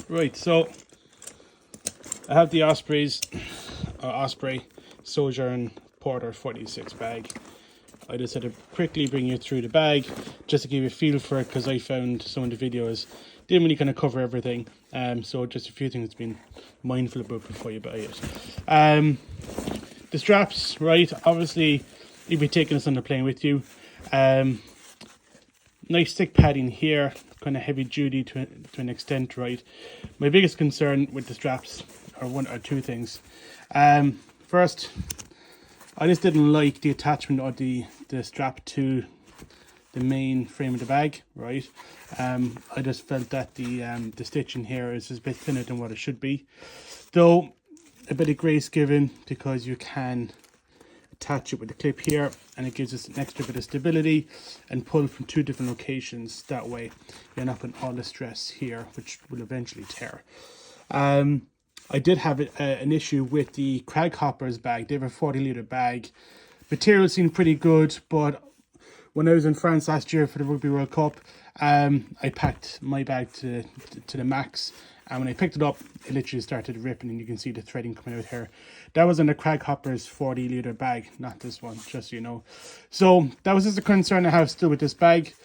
Right, so I have the Osprey Sojourn Porter 46 bag. I just had to quickly bring you through the bag just to give you a feel for it, because I found some of the videos didn't really kind of cover everything. So just a few things to be mindful about before you buy it. The straps, right? Obviously, you'll be taking this on the plane with you. Nice thick padding here, kind of heavy duty to an extent, right? My biggest concern with the straps are one or two things. First, I just didn't like the attachment of the strap to the main frame of the bag, right? I just felt that the stitching here is a bit thinner than what it should be. Though, a bit of grace given, because you can attach it with the clip here, and it gives us an extra bit of stability and pull from two different locations. That way you're not putting all the stress here, which will eventually tear. I did have an issue with the Craghoppers bag. They have a 40-litre bag. Material seemed pretty good, but when I was in France last year for the Rugby World Cup, I packed my bag to the max, and when I picked it up, it literally started ripping, and you can see the threading coming out here. That was in the Craghoppers 40-litre bag, not this one, just so you know. So that was just a concern I have still with this bag.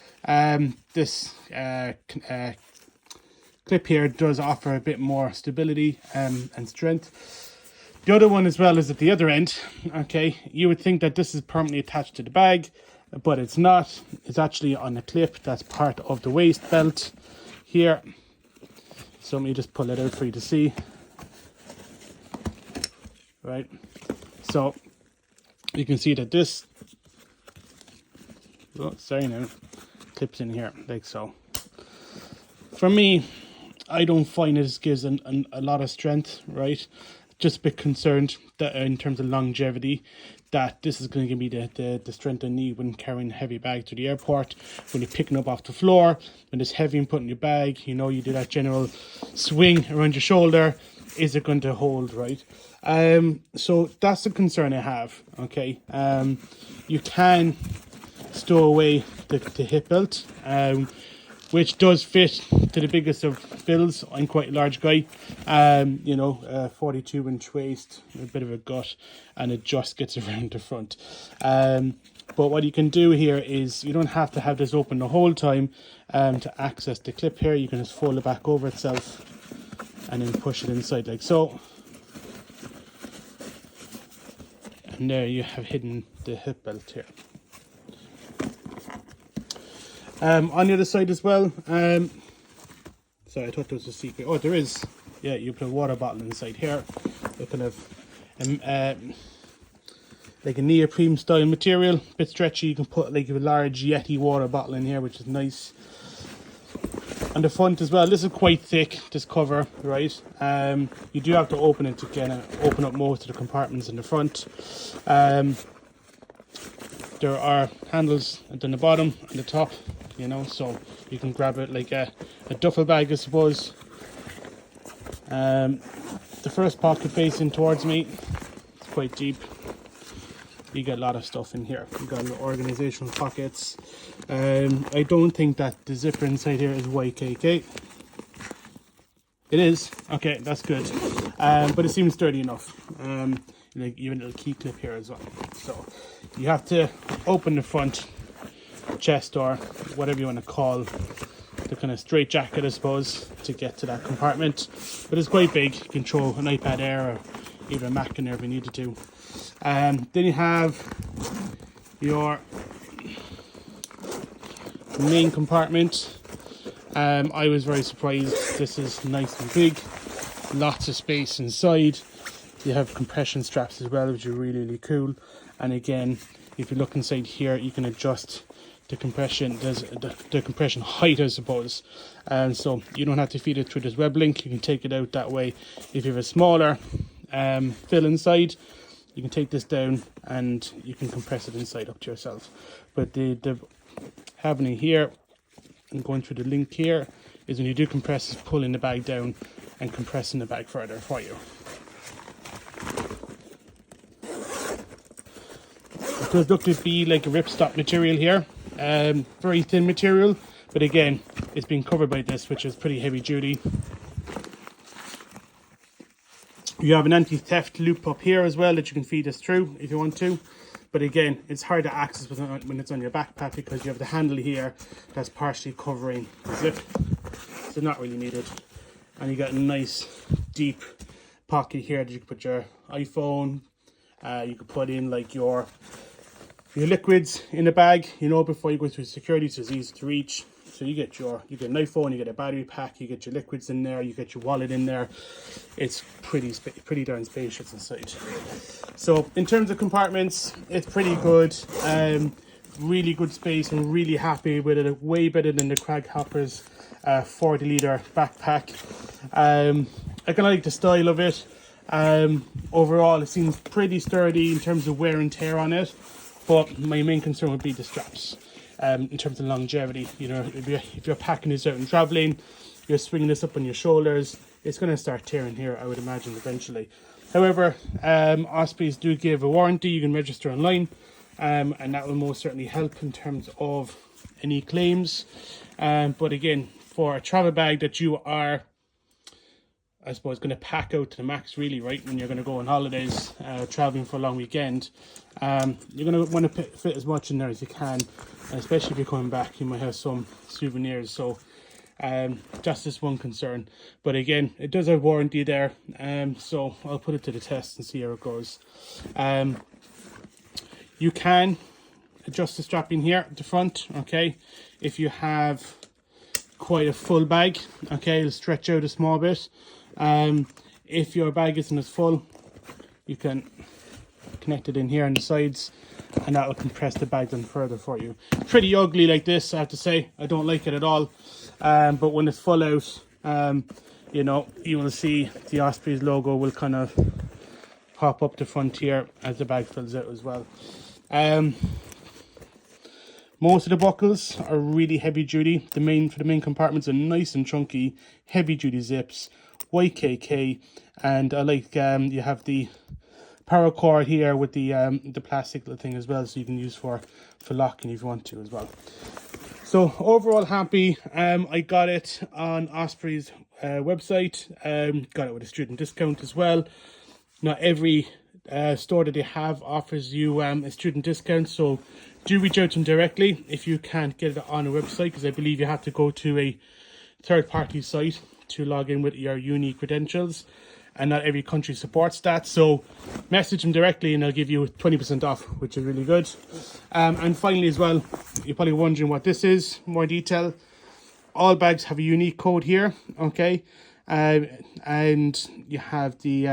This clip here does offer a bit more stability and strength. The other one as well is at the other end. Okay, you would think that this is permanently attached to the bag, but it's not. It's actually on a clip that's part of the waist belt here. So let me just pull it out for you to see. Right, so you can see that this, oh sorry now, clips in here like so. For me, I don't find it gives a lot of strength, right? Just a bit concerned that in terms of longevity, that this is going to give me the strength I need when carrying a heavy bag to the airport, when you're picking up off the floor, when it's heavy and putting your bag, you know, you do that general swing around your shoulder. Is it going to hold, right? So that's the concern I have, okay? You can stow away the hip belt, which does fit to the biggest of bills. I'm quite a large guy, 42-inch waist, a bit of a gut, and it just gets around the front. But what you can do here is you don't have to have this open the whole time to access the clip here. You can just fold it back over itself and then push it inside like so. And there you have hidden the hip belt here. On the other side as well, sorry, I thought there was a secret. Oh, there is. Yeah, you put a water bottle inside here. A kind of like a neoprene style material, a bit stretchy. You can put like a large Yeti water bottle in here, which is nice. On the front as well, this is quite thick, this cover, right? You do have to open it to kind of open up most of the compartments in the front. There are handles down the bottom and the top, you know, so you can grab it like a duffel bag, I suppose. The first pocket facing towards me, it's quite deep. You get a lot of stuff in here. You got organizational pockets. I don't think that the zipper inside here is YKK. It is. Okay, that's good. But it seems sturdy enough. Like even a little key clip here as well. So you have to open the front chest, or whatever you want to call the kind of straight jacket, I suppose, to get to that compartment. But it's quite big. You can throw an iPad Air or even a Mac in there if you needed to. Then you have your main compartment. I was very surprised. This is nice and big, lots of space inside. You have compression straps as well, which are really, really cool. And again, if you look inside here, you can adjust the compression. There's the compression height, I suppose. And so you don't have to feed it through this web link. You can take it out that way. If you have a smaller fill inside, you can take this down and you can compress it inside up to yourself. But the having it here and going through the link here is when you do compress, it's pulling the bag down and compressing the bag further for you. It does look to be like a ripstop material here, very thin material, but again, it's been covered by this, which is pretty heavy duty. You have an anti-theft loop up here as well that you can feed this through if you want to. But again, it's hard to access when it's on your backpack because you have the handle here that's partially covering the zip. So not really needed. And you got a nice deep pocket here that you can put your iPhone. You could put in like your liquids in the bag, you know, before you go through security, so it's easy to reach. So you get an iPhone, you get a battery pack, you get your liquids in there, you get your wallet in there. It's pretty darn spacious inside. So in terms of compartments, it's pretty good. Really good space. I'm really happy with it. Way better than the Crag Hopper's 40 litre backpack. I kind of like the style of it. Overall, it seems pretty sturdy in terms of wear and tear on it. But my main concern would be the straps. In terms of longevity, you know, if you're packing this out and traveling, you're swinging this up on your shoulders, it's going to start tearing here, I would imagine, eventually. However, Ospreys do give a warranty. You can register online, and that will most certainly help in terms of any claims. But again, for a travel bag that you are, I suppose, going to pack out to the max, really, right, when you're going to go on holidays, traveling for a long weekend, you're going to want to fit as much in there as you can, and especially if you're coming back, you might have some souvenirs. So just this one concern, but again, it does have warranty there, so I'll put it to the test and see how it goes. You can adjust the strapping here at the front, okay, if you have quite a full bag, okay, it'll stretch out a small bit. If your bag isn't as full, you can connect it in here on the sides, and that will compress the bag down further for you. Pretty ugly like this, I have to say. I don't like it at all. But when it's full out, you know, you will see the Osprey's logo will kind of pop up the front here as the bag fills out as well. Most of the buckles are really heavy duty. For the main compartments are nice and chunky, heavy duty zips, YKK, and I like you have the paracord here with the plastic little thing as well, so you can use for locking if you want to as well. So overall happy. I got it on Osprey's website. Got it with a student discount as well. Not every store that they have offers you a student discount, so do reach out to them directly if you can't get it on a website, because I believe you have to go to a third-party site to log in with your uni credentials, and not every country supports that. So message them directly and they'll give you 20% off, which is really good. And finally as well, you're probably wondering what this is, more detail. All bags have a unique code here, okay, and you have the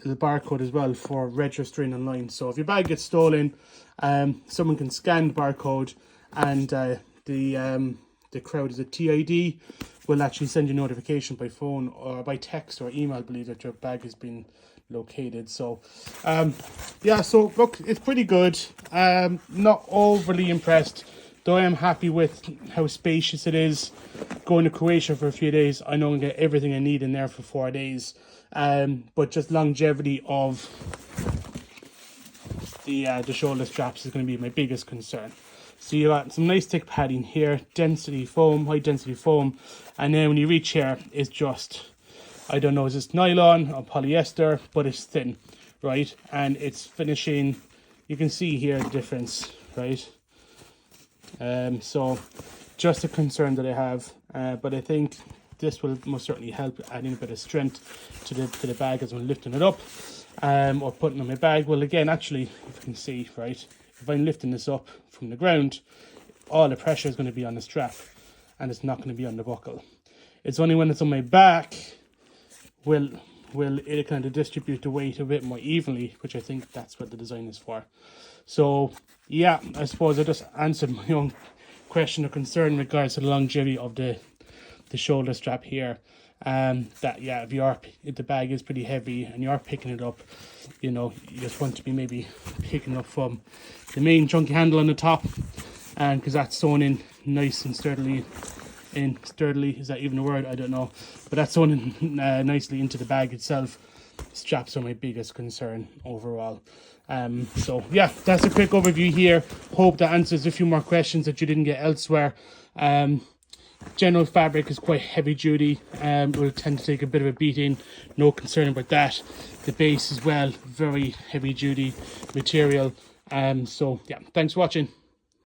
barcode as well for registering online. So if your bag gets stolen, someone can scan the barcode, and the crowd is a TID will actually send you notification by phone or by text or email, I believe, that your bag has been located. So yeah, so look, it's pretty good. Not overly impressed, though I am happy with how spacious it is. Going to Croatia for a few days, I know I can get everything I need in there for 4 days. But just longevity of the shoulder straps is going to be my biggest concern. So you got some nice thick padding here, density foam, high density foam, and then when you reach here, it's just, I don't know, is this nylon or polyester, but it's thin, right? And it's finishing, you can see here the difference, right? So just a concern that I have, but I think this will most certainly help adding a bit of strength to the bag as I'm lifting it up, or putting it on my bag. Well, again, actually, if you can see, right, if I'm lifting this up from the ground, all the pressure is going to be on the strap, and it's not going to be on the buckle. It's only when it's on my back will it kind of distribute the weight a bit more evenly, which I think that's what the design is for. So yeah, I suppose I just answered my own question or concern in regards to the longevity of the shoulder strap here. That, yeah, if the bag is pretty heavy and you are picking it up, you know, you just want to be maybe picking up from the main chunky handle on the top, and because that's sewn in nice and sturdily, is that even a word? I don't know, but that's sewn in nicely into the bag itself. Straps are my biggest concern overall. So yeah, that's a quick overview here. Hope that answers a few more questions that you didn't get elsewhere. General fabric is quite heavy duty, it will tend to take a bit of a beating, no concern about that. The base as well, very heavy duty material. So yeah, thanks for watching.